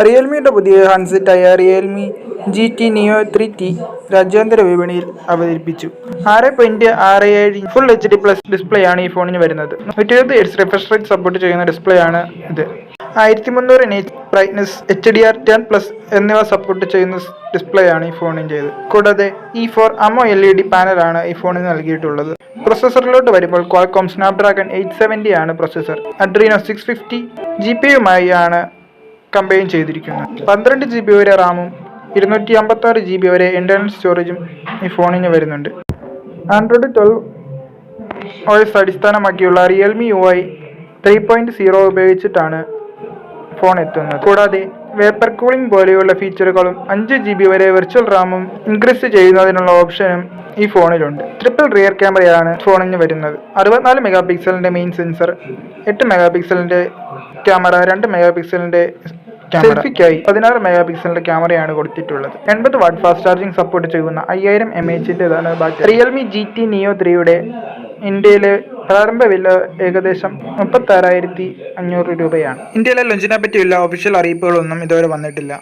റിയൽമിയുടെ പുതിയ ഹാൻഡ്സെറ്റായ Realme GT Neo 3T രാജ്യാന്തര വിപണിയിൽ അവതരിപ്പിച്ചു. 6.67 ഫുൾ HD പ്ലസ് ഡിസ്പ്ലേ ആണ് ഈ ഫോണിന് വരുന്നത്. 120 Hz റിഫ്രഷ് റേറ്റ് സപ്പോർട്ട് ചെയ്യുന്ന ഡിസ്പ്ലേ ആണ് ഇത്. 1300 nits ബ്രൈറ്റ്നസ്, HDR10+ എന്നിവ സപ്പോർട്ട് ചെയ്യുന്ന ഡിസ്പ്ലേ ആണ് ഈ ഫോണിൻ്റേത്. കൂടാതെ E4 AMOLED പാനലാണ് ഈ ഫോണിന് നൽകിയിട്ടുള്ളത്. പ്രൊസസ്സറിലോട്ട് വരുമ്പോൾ ക്വാൾകോം സ്നാപ്ഡ്രാഗൺ 870 ആണ് പ്രൊസസ്സർ. അഡ്രീനോ 650 GPUമായി ആണ് കമ്പൈൻ ചെയ്തിരിക്കുന്നത്. 12 GB വരെ റാമും 256 GB വരെ ഇന്റർണൽ സ്റ്റോറേജും ഈ ഫോണിന് വരുന്നുണ്ട്. ആൻഡ്രോയിഡ് 12 OS അടിസ്ഥാനമാക്കിയുള്ള റിയൽമി UI 3.0 ഉപയോഗിച്ചിട്ടാണ് ഫോൺ എത്തുന്നത്. കൂടാതെ വേപ്പർ കൂളിംഗ് പോലെയുള്ള ഫീച്ചറുകളും 5 GB വരെ വെർച്വൽ റാമും ഇൻക്രീസ് ചെയ്യുന്നതിനുള്ള ഓപ്ഷനും ഈ ഫോണിലുണ്ട്. ട്രിപ്പിൾ റിയർ ക്യാമറയാണ് ഫോണിന് വരുന്നത്. 64 മെഗാപിക്സലിന്റെ മെയിൻ സെൻസർ, 8 മെഗാപിക്സലിന്റെ ക്യാമറ, 2 മെഗാപിക്സലിന്റെ സെൽഫിക്കായി 16 മെഗാപിക്സലിന്റെ ക്യാമറയാണ് കൊടുത്തിട്ടുള്ളത്. 80 വാട്ട് ഫാസ്റ്റ് ചാർജിംഗ് സപ്പോർട്ട് ചെയ്യുന്ന 5000 mAhൻ്റെതാണ് ബാറ്ററി. റിയൽമി GT Neo 3യുടെ ഇന്ത്യയിലെ പ്രാരംഭ വില ഏകദേശം 36,500 രൂപയാണ്. ഇന്ത്യയിലെ ലോഞ്ചിനെ പറ്റിയുള്ള ഒഫീഷ്യൽ അറിയിപ്പുകളൊന്നും ഇതുവരെ വന്നിട്ടില്ല.